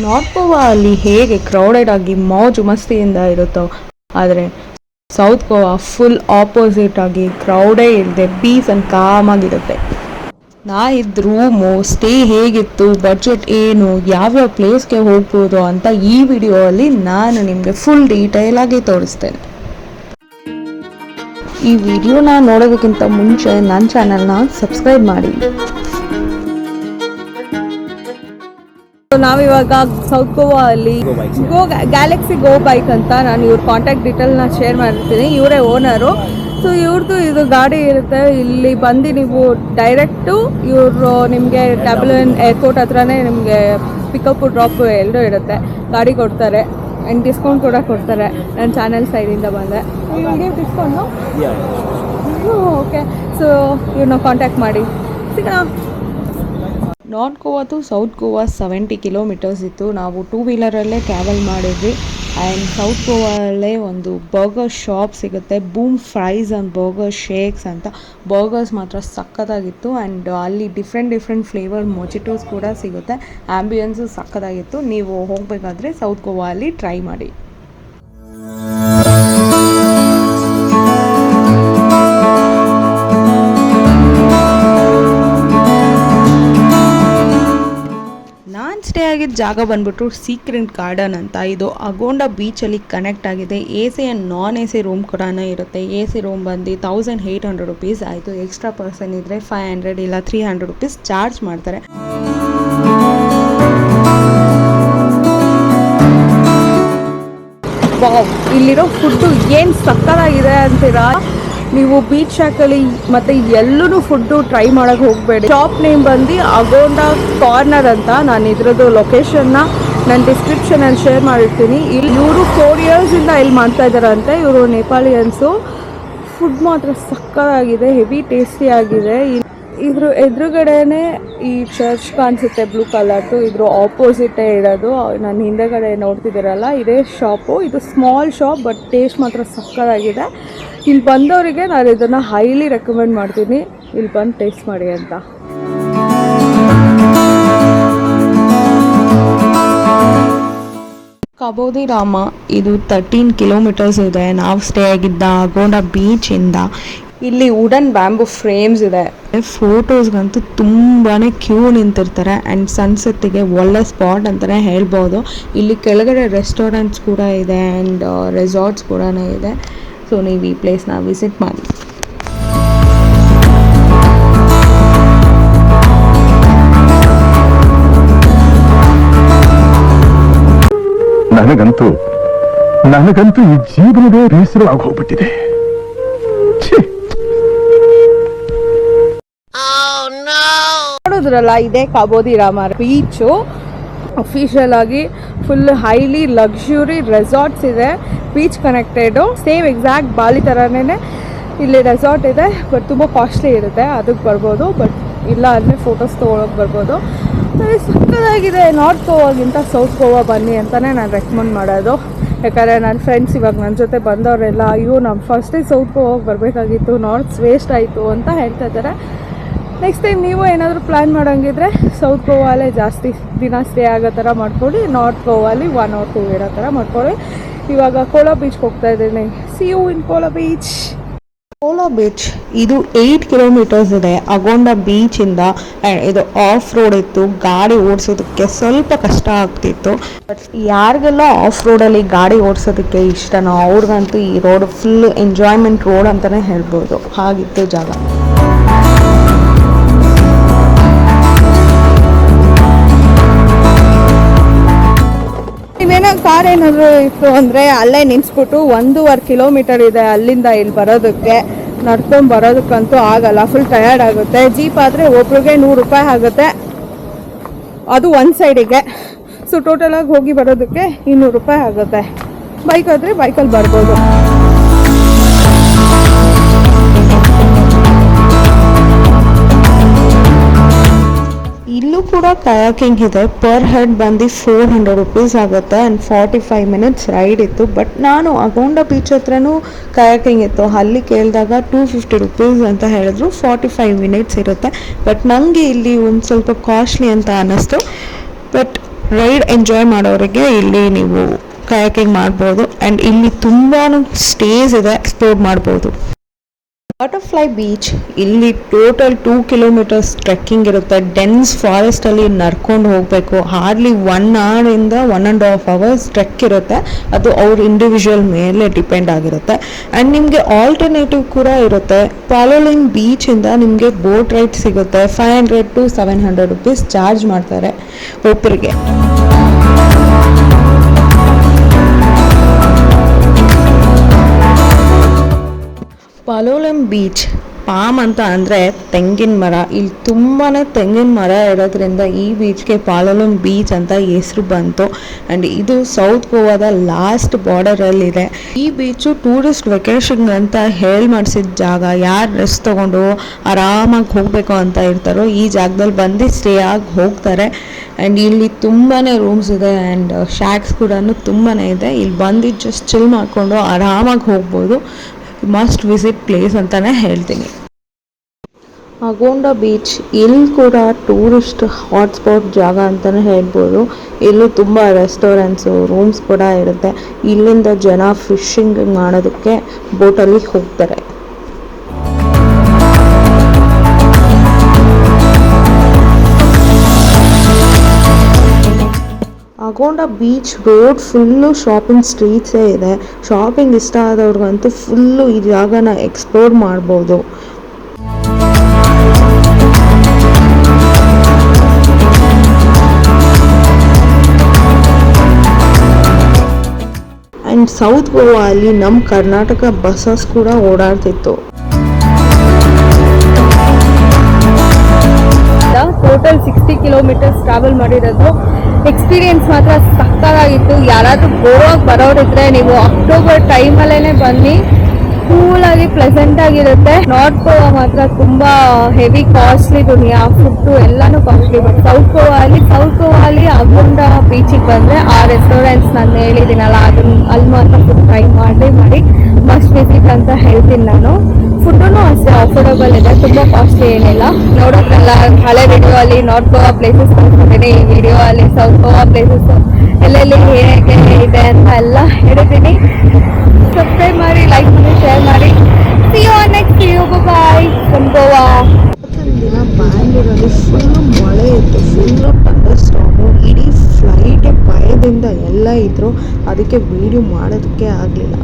North Goa ಅಲ್ಲಿ ಹೇಗೆ crowded ಆಗಿ ಮೌಜು ಮಸ್ತಿಯಿಂದ ಇರುತ್ತೋ, ಆದರೆ ಸೌತ್ ಗೋವಾ ಫುಲ್ ಆಪೋಸಿಟ್ ಆಗಿ ಕ್ರೌಡೇ ಇಲ್ಲದೆ ಪೀಸ್ ಆ್ಯಂಡ್ ಕಾಮ್ ಆಗಿರುತ್ತೆ. ನಾ ಇದ್ದ ರೂಮು, ಸ್ಟೇ ಹೇಗಿತ್ತು, ಬಡ್ಜೆಟ್ ಏನು, ಯಾವ್ಯಾವ ಪ್ಲೇಸ್ಗೆ ಹೋಗ್ಬೋದು ಅಂತ ಈ ವಿಡಿಯೋಲ್ಲಿ ನಾನು ನಿಮಗೆ ಫುಲ್ ಡೀಟೇಲ್ ಆಗಿ ತೋರಿಸ್ತೇನೆ. ಈ ವಿಡಿಯೋನ ನೋಡೋದಕ್ಕಿಂತ ಮುಂಚೆ ನನ್ನ ಚಾನಲ್ನ ಸಬ್ಸ್ಕ್ರೈಬ್ ಮಾಡಿ. ನಾವಿವಾಗ ಸೌತ್ ಗೋವಾ ಅಲ್ಲಿ ಗ್ಯಾಲಕ್ಸಿ ಗೋ ಬೈಕ್ ಅಂತ ನಾನು ಇವ್ರ ಕಾಂಟ್ಯಾಕ್ಟ್ ಡೀಟೇಲ್ನ ಶೇರ್ ಮಾಡಿರ್ತೀನಿ. ಇವರೇ ಓನರು. ಸೊ ಇವ್ರದ್ದು ಇದು ಗಾಡಿ ಇರುತ್ತೆ. ಇಲ್ಲಿ ಬಂದು ನೀವು ಡೈರೆಕ್ಟು ಇವರು ನಿಮಗೆ ಟ್ಯಾಬ್ಲನ್ ಏರ್ಪೋರ್ಟ್ ಹತ್ರನೇ ನಿಮಗೆ ಪಿಕಪ್ಪು ಡ್ರಾಪು ಎಲ್ಲರೂ ಇರುತ್ತೆ. ಗಾಡಿ ಕೊಡ್ತಾರೆ ಆ್ಯಂಡ್ ಡಿಸ್ಕೌಂಟ್ ಕೂಡ ಕೊಡ್ತಾರೆ. ನನ್ನ ಚಾನಲ್ ಸೈಡಿಂದ ಬಂದೆ. Discount okay. ಸೊ ಇವ್ರನ್ನ ಕಾಂಟ್ಯಾಕ್ಟ್ ಮಾಡಿ ಸಿಗೋಣ. North Goa to south Goa 70 kilometres ಇತ್ತು. ನಾವು 2 ವೀಲರಲ್ಲೇ ಟ್ರಾವೆಲ್ ಮಾಡಿದ್ವಿ. ಆ್ಯಂಡ್ ಸೌತ್ ಗೋವಾಲ್ಲೇ ಒಂದು ಬರ್ಗರ್ ಶಾಪ್ ಸಿಗುತ್ತೆ, boom fries and burger shakes ಅಂತ. ಬರ್ಗರ್ಸ್ ಮಾತ್ರ ಸಕ್ಕತ್ತಾಗಿತ್ತು. ಆ್ಯಂಡ್ ಅಲ್ಲಿ ಡಿಫ್ರೆಂಟ್ ಫ್ಲೇವರ್ ಮೊಜಿಟೋಸ್ ಕೂಡ ಸಿಗುತ್ತೆ. ಆ್ಯಂಬಿಯನ್ಸು ಸಕ್ಕತ್ತಾಗಿತ್ತು. ನೀವು ಹೋಗಬೇಕಾದ್ರೆ ಸೌತ್ ಗೋವಾ ಅಲ್ಲಿ ಟ್ರೈ ಮಾಡಿ. ಸ್ಟೇ ಆಗಿದ್ದ ಜಾಗ ಬಂದ್ಬಿಟ್ಟು ಸೀಕ್ರೆಟ್ ಗಾರ್ಡನ್ ಅಂತ. ಇದು ಅಗೋಂಡ ಬೀಚಲ್ಲಿ ಕನೆಕ್ಟ್ ಆಗಿದೆ. A C and non A C room ಕೂಡ ಇರುತ್ತೆ. ಎ ಸಿ ರೂಮ್ ಬಂದು 1800 ರುಪೀಸ್ ಆಯಿತು. ಎಕ್ಸ್ಟ್ರಾ ಪರ್ಸನ್ ಇದ್ದರೆ 500 ಇಲ್ಲ 300 ರುಪೀಸ್ ಚಾರ್ಜ್ ಮಾಡ್ತಾರೆ. ವಾವ್, ಇಲ್ಲಿರೋ ಫುಡ್ಡು ಏನು ಸಕ್ಕತ್ತಾಗಿದೆ ಅಂತೀರಾ. ನೀವು ಬೀಚ್ ಶಾಕಲ್ಲಿ ಮತ್ತು ಎಲ್ಲೂ ಫುಡ್ಡು ಟ್ರೈ ಮಾಡೋಕ್ಕೆ ಹೋಗಬೇಡಿ. ಶಾಪ್ ನೇಮ್ ಬಂದು ಅಗೋಂಡ ಕಾರ್ನರ್ ಅಂತ. ನಾನು ಇದ್ರದ್ದು ಲೊಕೇಶನ್ನ ನಾನು ಡಿಸ್ಕ್ರಿಪ್ಷನಲ್ಲಿ ಶೇರ್ ಮಾಡಿರ್ತೀನಿ. ಇವರು 4 ಇಯರ್ಸಿಂದ ಇಲ್ಲಿ ಮಾಡ್ತಾ ಇದ್ದಾರಂತೆ. ಇವರು ನೇಪಾಳಿಯನ್ಸು. ಫುಡ್ ಮಾತ್ರ ಸಕ್ಕತ್ತಾಗಿದೆ, ಹೆವಿ ಟೇಸ್ಟಿ ಆಗಿದೆ. ಇದ್ರ ಎದುರುಗಡೆನೇ ಈ ಚರ್ಚ್ ಕಾಣಿಸುತ್ತೆ ಬ್ಲೂ ಕಲರ್ದು. ಇದ್ರ ಆಪೋಸಿಟೇ ಇರೋದು. ನಾನು ಹಿಂದೆಗಡೆ ನೋಡ್ತಿದ್ದೀರಲ್ಲ, ಇದೇ ಶಾಪು. ಇದು ಸ್ಮಾಲ್ ಶಾಪ್ ಬಟ್ ಟೇಸ್ಟ್ ಮಾತ್ರ ಸಕ್ಕತ್ತಾಗಿದೆ. ಇಲ್ಲಿ ಬಂದವರಿಗೆ ನಾನು ಇದನ್ನು ಹೈಲಿ ರೆಕಮೆಂಡ್ ಮಾಡ್ತೀನಿ, ಇಲ್ಲಿ ಬಂದು ಟೇಸ್ಟ್ ಮಾಡಿ ಅಂತ. ಕಬೋದಿ ರಾಮ ಇದು 13 ಕಿಲೋಮೀಟರ್ಸ್ ಇದೆ. ನಾವು ಸ್ಟೇ ಆಗಿದ್ದ ಅಗೋಂಡ ಬೀಚಿಂದ. ಇಲ್ಲಿ ವುಡನ್ ಬ್ಯಾಂಬೂ ಫ್ರೇಮ್ಸ್ ಇದೆ. ಫೋಟೋಸ್ಗಂತೂ ತುಂಬಾ ಕ್ಯೂ ನಿಂತಿರ್ತಾರೆ. ಆ್ಯಂಡ್ ಸನ್ಸೆಟ್ಟಿಗೆ ಒಳ್ಳೆ ಸ್ಪಾಟ್ ಅಂತಲೇ ಹೇಳ್ಬೋದು. ಇಲ್ಲಿ ಕೆಳಗಡೆ ರೆಸ್ಟೋರೆಂಟ್ಸ್ ಕೂಡ ಇದೆ ಆ್ಯಂಡ್ ರೆಸಾರ್ಟ್ಸ್ ಕೂಡ ಇದೆ. ಸೊ ನೀವು ಈ ಪ್ಲೇಸ್ನ ವಿಸಿಟ್ ಮಾಡಿ. ನನಗಂತೂ ಈ ಜೀವನವೇ ಬೇಸರ ಆಗೋಗ್ಬಿಟ್ಟಿದೆ. ನೋಡಿದ್ರಲ್ಲ, ಇದೇ ಕಬೋದಿ ರಾಮ ಬೀಚು. ಅಫಿಷಿಯಲ್ ಆಗಿ ಫುಲ್ ಹೈಲಿ ಲಕ್ಸುರಿ ರೆಸಾರ್ಟ್ಸ್ ಇದೆ. ಬೀಚ್ ಕನೆಕ್ಟೆಡು, ಸೇಮ್ ಎಕ್ಸಾಕ್ಟ್ ಬಾಲಿ ಥರನೇ ಇಲ್ಲಿ ರೆಸಾರ್ಟ್ ಇದೆ. ಬಟ್ ತುಂಬ ಕಾಸ್ಟ್ಲಿ ಇರುತ್ತೆ. ಅದಕ್ಕೆ ಬರ್ಬೋದು. ಬಟ್ ಇಲ್ಲ ಅಂದರೆ ಫೋಟೋಸ್ ತೊಗೊಳಕ್ಕೆ ಬರ್ಬೋದು. ಸಕ್ಕತ್ತಾಗಿದೆ. ನಾರ್ತ್ ಗೋವಾಗಿಂತ ಸೌತ್ ಗೋವಾ ಬನ್ನಿ ಅಂತಲೇ ನಾನು ರೆಕಮೆಂಡ್ ಮಾಡೋದು. ಯಾಕಂದರೆ ನನ್ನ ಫ್ರೆಂಡ್ಸ್ ಇವಾಗ ನನ್ನ ಜೊತೆ ಬಂದವರೆಲ್ಲ ಅಯ್ಯೋ ನಮ್ಮ ಫಸ್ಟೇ ಸೌತ್ ಗೋವಾಗೆ ಬರಬೇಕಾಗಿತ್ತು, ನಾರ್ತ್ ವೇಸ್ಟ್ ಆಯಿತು ಅಂತ ಹೇಳ್ತಾ ಇದ್ದಾರೆ. ನೆಕ್ಸ್ಟ್ ಟೈಮ್ ನೀವು ಏನಾದರೂ ಪ್ಲ್ಯಾನ್ ಮಾಡೋಂಗಿದ್ರೆ ಸೌತ್ ಗೋವಾಲೇ ಜಾಸ್ತಿ ದಿನ ಸ್ಟೇ ಆಗೋ ಥರ ಮಾಡ್ಕೊಳ್ಳಿ. ನಾರ್ತ್ ಗೋವಾಲಿ 1 or 2 ಇರೋ ಥರ ಮಾಡ್ಕೊಳ್ಳಿ. ಇವಾಗ ಕೋಲಾ ಬೀಚ್ಗೆ ಹೋಗ್ತಾ ಇದ್ದೀನಿ. See you in Cola beach. Cola beach ಇದು 8 ಕಿಲೋಮೀಟರ್ಸ್ ಇದೆ ಅಗೋಂಡ ಬೀಚಿಂದ. ಇದು ಆಫ್ ರೋಡ್ ಇತ್ತು. ಗಾಡಿ ಓಡಿಸೋದಕ್ಕೆ ಸ್ವಲ್ಪ ಕಷ್ಟ ಆಗ್ತಿತ್ತು. ಬಟ್ ಯಾರಿಗೆಲ್ಲ ಆಫ್ ರೋಡಲ್ಲಿ ಗಾಡಿ ಓಡಿಸೋದಕ್ಕೆ ಇಷ್ಟನೋ ಅವ್ರಿಗಂತೂ ಈ ರೋಡ್ ಫುಲ್ ಎಂಜಾಯ್ಮೆಂಟ್ ರೋಡ್ ಅಂತಲೇ ಹೇಳ್ಬೋದು. ಹಾಗಿತ್ತು ಜಾಗ. ನೀವೇನೋ ಕಾರ್ ಏನಾದರೂ ಇತ್ತು ಅಂದರೆ ಅಲ್ಲೇ ನಿಲ್ಲಿಸ್ಬಿಟ್ಟು 1.5 ಕಿಲೋಮೀಟರ್ ಇದೆ ಅಲ್ಲಿಂದ ಇಲ್ಲಿ ಬರೋದಕ್ಕೆ. ನಡ್ಕೊಂಡು ಬರೋದಕ್ಕಂತೂ ಆಗಲ್ಲ, ಫುಲ್ ಟಯರ್ಡ್ ಆಗುತ್ತೆ. ಜೀಪ್ ಆದರೆ ಒಬ್ರಿಗೆ 100 ರೂಪಾಯಿ ಆಗುತ್ತೆ, ಅದು ಒಂದು ಸೈಡಿಗೆ. ಸೊ ಟೋಟಲಾಗಿ ಹೋಗಿ ಬರೋದಕ್ಕೆ 200 ರೂಪಾಯಿ ಆಗುತ್ತೆ. ಬೈಕ್ ಆದರೆ ಬೈಕಲ್ಲಿ ಬರ್ಬೋದು. ಇಲ್ಲೂ ಕೂಡ ಕಯಾಕಿಂಗ್ ಇದೆ. ಪರ್ ಹೆಡ್ ಬಂದು 400 ರುಪೀಸ್ ಆಗುತ್ತೆ ಆ್ಯಂಡ್ 45 ಮಿನಿಟ್ಸ್ ರೈಡ್ ಇತ್ತು. ಬಟ್ ನಾನು ಅಗೋಂಡ ಬೀಚ್ ಹತ್ರನೂ ಕಯಾಕಿಂಗ್ ಇತ್ತು. ಅಲ್ಲಿ ಕೇಳಿದಾಗ 250 ರುಪೀಸ್ ಅಂತ ಹೇಳಿದ್ರು. 45 ಮಿನಿಟ್ಸ್ ಇರುತ್ತೆ. ಬಟ್ ನನಗೆ ಇಲ್ಲಿ ಒಂದು ಸ್ವಲ್ಪ ಕಾಸ್ಟ್ಲಿ ಅಂತ ಅನ್ನಿಸ್ತು. ಬಟ್ ರೈಡ್ ಎಂಜಾಯ್ ಮಾಡೋರಿಗೆ ಇಲ್ಲಿ ನೀವು ಕಯಾಕಿಂಗ್ ಮಾಡ್ಬೋದು ಆ್ಯಂಡ್ ಇಲ್ಲಿ ತುಂಬಾ ಸ್ಟೇಸ್ ಇದೆ, ಎಕ್ಸ್ಪ್ಲೋರ್ ಮಾಡ್ಬೋದು. ಬಟರ್ಫ್ಲೈ ಬೀಚ್, ಇಲ್ಲಿ ಟೋಟಲ್ 2 ಕಿಲೋಮೀಟರ್ಸ್ ಟ್ರೆಕ್ಕಿಂಗ್ ಇರುತ್ತೆ. ಡೆನ್ಸ್ ಫಾರೆಸ್ಟಲ್ಲಿ ನಡ್ಕೊಂಡು ಹೋಗಬೇಕು. ಹಾರ್ಡ್ಲಿ 1 ಅವರಿಂದ 1.5 ಅವರ್ಸ್ ಟ್ರೆಕ್ ಇರುತ್ತೆ. ಅದು ಅವ್ರ ಇಂಡಿವಿಜುವಲ್ ಮೇಲೆ ಡಿಪೆಂಡ್ ಆಗಿರುತ್ತೆ. ಆ್ಯಂಡ್ ನಿಮಗೆ ಆಲ್ಟರ್ನೇಟಿವ್ ಕೂಡ ಇರುತ್ತೆ. ಪಾಲೋಲಿಂಗ್ ಬೀಚಿಂದ ನಿಮಗೆ ಬೋಟ್ ರೈಡ್ ಸಿಗುತ್ತೆ. 500 to 700 ರುಪೀಸ್ ಚಾರ್ಜ್ ಮಾಡ್ತಾರೆ ಒಬ್ಬರಿಗೆ. ಪಾಲೋಲಿಂ ಬೀಚ್, ಪಾಮ್ ಅಂತ ಅಂದರೆ ತೆಂಗಿನ ಮರ. ಇಲ್ಲಿ ತುಂಬಾ ತೆಂಗಿನ ಮರ ಇರೋದ್ರಿಂದ ಈ ಬೀಚ್ಗೆ ಪಾಲೋಲಿಂ ಬೀಚ್ ಅಂತ ಹೆಸರು ಬಂತು. ಆ್ಯಂಡ್ ಇದು ಸೌತ್ ಗೋವಾದ ಲಾಸ್ಟ್ ಬಾರ್ಡರಲ್ಲಿದೆ. ಈ ಬೀಚು ಟೂರಿಸ್ಟ್ ವೆಕೇಷನ್ ಅಂತ ಮಾಡಿಸಿದ ಜಾಗ. ಯಾರು ರೆಸ್ಟ್ ತೊಗೊಂಡು ಆರಾಮಾಗಿ ಹೋಗಬೇಕು ಅಂತ ಇರ್ತಾರೋ ಈ ಜಾಗದಲ್ಲಿ ಬಂದು ಸ್ಟೇ ಆಗಿ ಹೋಗ್ತಾರೆ. ಆ್ಯಂಡ್ ಇಲ್ಲಿ ತುಂಬಾ ರೂಮ್ಸ್ ಇದೆ ಆ್ಯಂಡ್ ಶಾಕ್ಸ್ ಕೂಡ ತುಂಬಾ ಇದೆ. ಇಲ್ಲಿ ಬಂದು ಜಸ್ಟ್ ಚಿಲ್ ಮಾಡಿಕೊಂಡು ಆರಾಮಾಗಿ ಹೋಗ್ಬೋದು. ಮಸ್ಟ್ ವಿಸಿಟ್ ಪ್ಲೇಸ್ ಅಂತಲೇ ಹೇಳ್ತೀನಿ. ಅಗೋಂಡ ಬೀಚ್, ಇಲ್ಲಿ ಕೂಡ ಟೂರಿಸ್ಟ್ ಹಾಟ್ಸ್ಪಾಟ್ ಜಾಗ ಅಂತಲೇ ಹೇಳ್ಬೋದು. ಇಲ್ಲೂ ತುಂಬ ರೆಸ್ಟೋರೆಂಟ್ಸು, ರೂಮ್ಸ್ ಕೂಡ ಇರುತ್ತೆ. ಇಲ್ಲಿಂದ ಜನ ಫಿಶಿಂಗ್ ಮಾಡೋದಕ್ಕೆ ಬೋಟಲ್ಲಿ ಹೋಗ್ತಾರೆ. ಅಗೋಂಡ ಬೀಚ್ ರೋಡ್ ಫುಲ್ಲು ಶಾಪಿಂಗ್ ಸ್ಟ್ರೀಟ್ಸೇ ಇದೆ. ಶಾಪಿಂಗ್ ಇಷ್ಟ ಆದವ್ರಿಗಂತೂ ಫುಲ್ಲು ಈ ಜಾಗನ ಎಕ್ಸ್ಪ್ಲೋರ್ ಮಾಡ್ಬೋದು. ಆ್ಯಂಡ್ ಸೌತ್ ಗೋವಾ ಅಲ್ಲಿ ನಮ್ಮ ಕರ್ನಾಟಕ ಬಸ್ಸಸ್ ಕೂಡ ಓಡಾಡ್ತಿತ್ತು. ಟೋಟಲ್ 60 ಕಿಲೋಮೀಟರ್ಸ್ ಟ್ರಾವೆಲ್ ಮಾಡಿರೋದು. ಎಕ್ಸ್ಪೀರಿಯನ್ಸ್ ಮಾತ್ರ ಸಕ್ಕತ್ತಾಗಿತ್ತು. ಯಾರಾದರೂ ಗೋವಾಗೆ ಬರೋರಿದ್ರೆ ನೀವು ಅಕ್ಟೋಬರ್ ಟೈಮಲ್ಲೇ ಬನ್ನಿ. ಕೂಲಾಗಿ ಪ್ಲೆಸೆಂಟ್ ಆಗಿರುತ್ತೆ. ನಾರ್ತ್ ಗೋವಾ ಮಾತ್ರ ತುಂಬ ಹೆವಿ ಕಾಸ್ಟ್ಲಿ ದುನಿಯಾ, ಫುಡ್ಡು ಎಲ್ಲನೂ ಕಾಸ್ಟ್ಲಿ. ಬಟ್ ಸೌತ್ ಗೋವಾ ಅಲ್ಲಿ ಅಗೋಂಡ ಬೀಚಿಗೆ ಬಂದರೆ ಆ ರೆಸ್ಟೋರೆಂಟ್ಸ್ ನಾನು ಹೇಳಿದ್ದೀನಲ್ಲ ಅಲ್ಲಿ ಮಾತ್ರ ಫುಡ್ ಟ್ರೈ ಮಾಡಿ ಮಸ್ಟ್ ವಿಸಿಟ್ ಅಂತ ಹೇಳ್ತೀನಿ ನಾನು. ಫುಡ್ಡು ಅಷ್ಟೇ ಅಫೋರ್ಡಬಲ್ ಇದೆ, ತುಂಬ ಕಾಸ್ಟ್ಲಿ ಏನಿಲ್ಲ. ನೋಡೋದ್ರಲ್ಲ ಹಳೆ ವಿಡಿಯೋ ಅಲ್ಲಿ ನಾರ್ತ್ ಗೋವಾ ಪ್ಲೇಸಸ್ ತೋರಿಸ್ತೀನಿ, ಈ ವಿಡಿಯೋ ಅಲ್ಲಿ ಸೌತ್ ಗೋವಾ ಪ್ಲೇಸಸ್ ಎಲ್ಲೆಲ್ಲಿ ಹೇಗೆ ಇದೆ ಅಂತ ಎಲ್ಲ ಹೇಳಿದ್ದೀನಿ. ಸಬ್ಸ್ಕ್ರೈಬ್ ಮಾಡಿ, ಲೈಕ್ ಮಾಡಿ, ಶೇರ್ ಮಾಡಿ. See you on next video. Bye from Goa. ದಿನ ಬ್ಯಾಂಗ್ಳೂರಲ್ಲಿ ಫುಲ್ಲು ಮಳೆ ಇತ್ತು, ಫುಲ್ಲು ಥಂಡರ್ ಸ್ಟಾರ್ಮು. ಇಡೀ ಫ್ಲೈಟೇ ಭಯದಿಂದ ಎಲ್ಲ ಇದ್ದರು. ಅದಕ್ಕೆ ವೀಡಿಯೋ ಮಾಡೋದಕ್ಕೆ ಆಗಲಿಲ್ಲ.